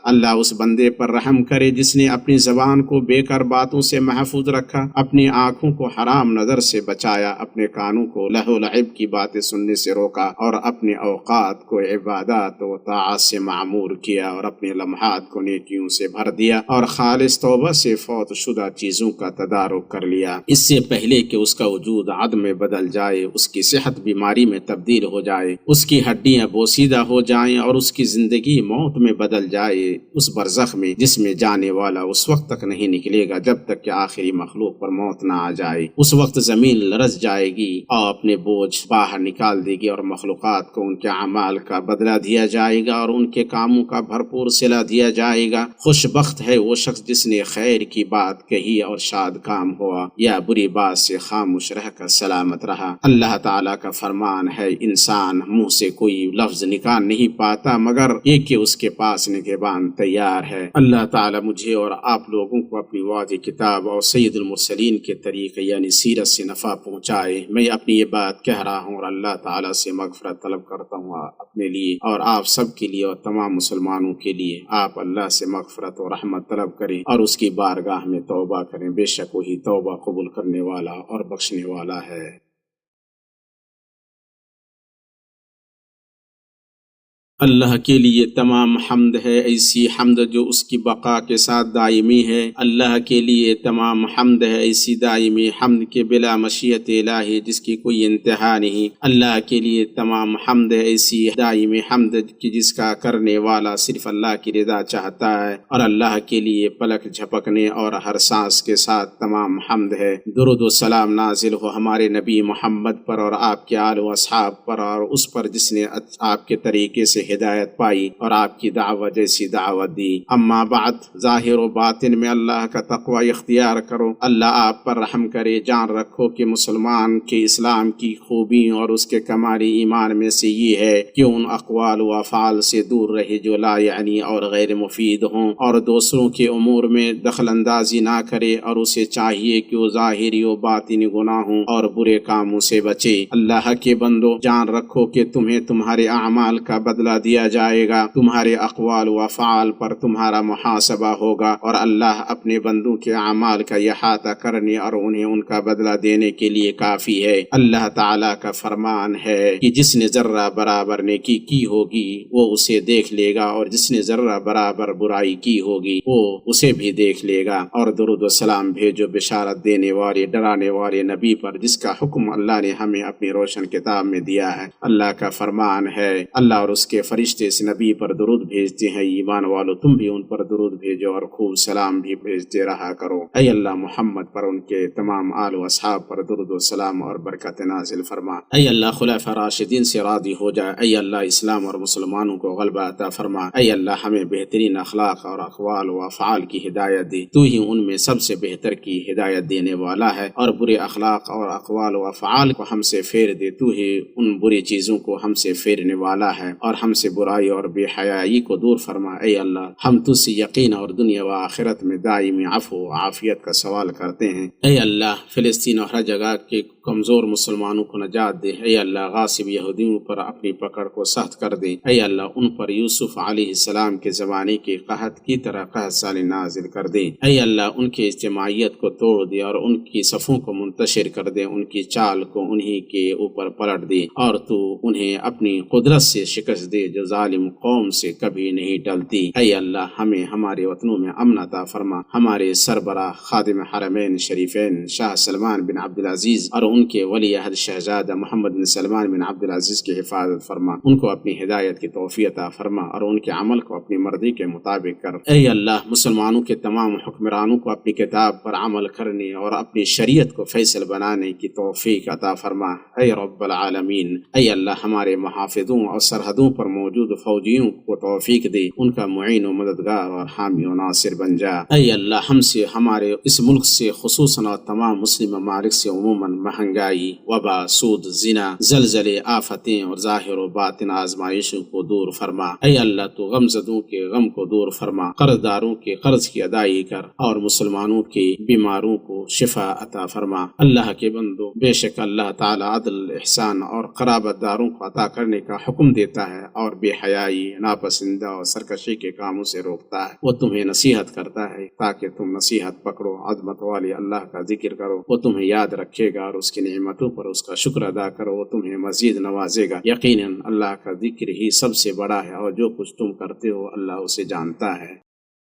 اللہ اس بندے پر رحم کرے جس نے اپنی زبان کو بیکار باتوں سے محفوظ رکھا، اپنی آنکھوں کو حرام نظر سے بچایا، اپنے کانوں کو لہو و لعب کی باتیں سننے سے روکا، اور اپنے اوقات کو عبادات و طاعات سے معمور کیا، اور اپنے لمحات کو نیکیوں سے بھر دیا، اور خالص توبہ سے فوت شدہ چیزوں کا تدارک کر لیا، اس سے پہلے کہ اس کا وجود عدم میں بدل جائے، اس کی صحت بیماری میں تبدیل ہو جائے، اس کی ہڈیاں بوسیدہ ہو جائیں، اور اس کی زندگی موت میں بدل جائے، اس برزخ میں جس میں جانے والا اس وقت تک نہیں نکلے گا جب تک کہ آخری مخلوق پر موت نہ آ جائے۔ اس وقت زمین لرز جائے گی اور اپنے بوجھ باہر نکال دے گی، اور مخلوقات کو ان کے اعمال کا بدلہ دیا جائے گا اور ان کے کاموں کا بھرپور صلہ دیا جائے گا۔ خوش بخت ہے وہ شخص جس نے خیر کی بات کہی اور شاد کام ہوا، یا بری بات سے خاموش رہ کر سلامت رہا۔ اللہ تعالیٰ کا فرمان ہے، انسان منہ سے کوئی لفظ نکال نہیں پاتا مگر یہ کہ اس کے پاس نگہبان تیار ہے۔ اللہ تعالیٰ مجھے اور آپ لوگوں کو اپنی واضح کتاب اور سید المرسلین کے طریقے یعنی سیرت سے نفع پہنچائے۔ میں اپنی یہ بات کہہ رہا ہوں اور اللہ تعالیٰ سے مغفرت طلب کرتا ہوں اپنے لیے اور آپ سب کے لیے اور تمام مسلمانوں کے لیے۔ آپ اللہ سے مغفرت اور رحمت طلب کریں اور اس کی بارگاہ میں توبہ کریں، بے شک وہی توبہ قبول کرنے والا اور بخشنے والا ہے۔ اللہ کے لیے تمام حمد ہے، ایسی حمد جو اس کی بقا کے ساتھ دائمی ہے۔ اللہ کے لیے تمام حمد ہے، ایسی دائمی حمد کے بلا مشیت الہی جس کی کوئی انتہا نہیں۔ اللہ کے لیے تمام حمد ہے، ایسی دائمی حمد کی جس کا کرنے والا صرف اللہ کی رضا چاہتا ہے۔ اور اللہ کے لیے پلک جھپکنے اور ہر سانس کے ساتھ تمام حمد ہے۔ درود و سلام نازل ہو ہمارے نبی محمد پر اور آپ کے آل و اصحاب پر، اور اس پر جس نے آپ کے طریقے سے ہدایت پائی اور آپ کی دعوت جیسی دعوت دی۔ اما بعد، ظاہر و باطن میں اللہ کا تقوی اختیار کرو۔ اللہ آپ پر رحم کرے۔ جان رکھو کہ مسلمان کے اسلام کی خوبی اور اس کے کمالی ایمان میں سے یہ ہے کہ ان اقوال و افعال سے دور رہے جو لا یعنی اور غیر مفید ہوں، اور دوسروں کے امور میں دخل اندازی نہ کرے، اور اسے چاہیے کہ وہ ظاہری و باطنی گناہوں اور برے کاموں سے بچے۔ اللہ کے بندو، جان رکھو کہ تمہیں تمہارے اعمال کا بدلہ دیا جائے گا، تمہارے اقوال و افعال پر تمہارا محاسبہ ہوگا، اور اللہ اپنے بندوں کے اعمال کا احاطہ کرنے اور انہیں ان کا بدلہ دینے کے لیے کافی ہے۔ اللہ تعالیٰ کا فرمان ہے کہ جس نے ذرہ برابر نیکی کی ہوگی وہ اسے دیکھ لے گا، اور جس نے ذرہ برابر برائی کی ہوگی وہ اسے بھی دیکھ لے گا۔ اور درود و سلام بھیجو بشارت دینے والے ڈرانے والے نبی پر جس کا حکم اللہ نے ہمیں اپنی روشن کتاب میں دیا ہے۔ اللہ کا فرمان ہے، اللہ اور اس کے فرشتے اس نبی پر درود بھیجتے ہیں، ایمان والو تم بھی ان پر درود بھیجو اور خوب سلام بھی بھیجتے رہا کرو۔ اے اللہ محمد پر ان کے تمام آل و اصحاب پر درود و سلام اور برکت نازل فرما۔ اے اللہ خلفاء راشدین سے راضی ہو جا۔ اے اللہ اسلام اور مسلمانوں کو غلبہ عطا فرما۔ اے اللہ ہمیں بہترین اخلاق اور اقوال و افعال کی ہدایت دے، تو ہی ان میں سب سے بہتر کی ہدایت دینے والا ہے، اور برے اخلاق اور اقوال و افعال کو ہم سے پھیر دے، تو ہی ان بری چیزوں کو ہم سے پھیرنے والا ہے، اور ہم سے برائی اور بے حیائی کو دور فرما۔ اے اللہ ہم تجھ سے یقین اور دنیا و آخرت میں دائمی عفو و عافیت کا سوال کرتے ہیں۔ اے اللہ فلسطین اور ہر جگہ کے کمزور مسلمانوں کو نجات دے۔ اے اللہ غاصب یہودیوں پر اپنی پکڑ کو سخت کر دے۔ اے اللہ ان پر یوسف علیہ السلام کے زمانے کے قحط کی طرح قحط سالی نازل کر دے۔ اے اللہ ان کی اجتماعیت کو توڑ دے اور ان کی صفوں کو منتشر کر دے، ان کی چال کو انہی کے اوپر پلٹ دے، اور تو انہیں اپنی قدرت سے شکست دے جو ظالم قوم سے کبھی نہیں ٹلتی۔ اے اللہ ہمیں ہمارے وطنوں میں امن عطا فرما۔ ہمارے سربراہ خادم حرمین شریفین شاہ سلمان بن عبدالعزیز اور ان کے ولی عہد شہزادہ محمد بن سلمان بن عبدالعزیز کی حفاظت فرما، ان کو اپنی ہدایت کی توفیق عطا فرما اور ان کے عمل کو اپنی مرضی کے مطابق کر۔ اے اللہ مسلمانوں کے تمام حکمرانوں کو اپنی کتاب پر عمل کرنے اور اپنی شریعت کو فیصل بنانے کی توفیق عطا فرما۔ اے رب العالمین، اے اللہ ہمارے محافظوں اور سرحدوں پر موجود فوجیوں کو توفیق دے، ان کا معین و مددگار اور حامی و ناصر بن جا۔ اے اللہ ہم سے، ہمارے اس ملک سے خصوصاً اور تمام مسلم ممالک سے عموماً مہنگائی، وبا، سود، زنا، زلزلے، آفتیں اور ظاہر و باطن آزمائشوں کو دور فرما۔ اے اللہ تو غم زدوں کے غم کو دور فرما، قرض داروں کے قرض کی ادائیگی کر اور مسلمانوں کے بیماروں کو شفا عطا فرما۔ اللہ کے بندو، بے شک اللہ تعالی عدل، احسان اور قرابت داروں کو عطا کرنے کا حکم دیتا ہے اور بے حیائی، ناپسندہ اور سرکشی کے کاموں سے روکتا ہے۔ وہ تمہیں نصیحت کرتا ہے تاکہ تم نصیحت پکڑو، عظمت والے اللہ کا ذکر کرو، وہ تمہیں یاد رکھے گا اور اس کی نعمتوں پر اس کا شکر ادا کرو، وہ تمہیں مزید نوازے گا۔ یقیناً اللہ کا ذکر ہی سب سے بڑا ہے، اور جو کچھ تم کرتے ہو اللہ اسے جانتا ہے۔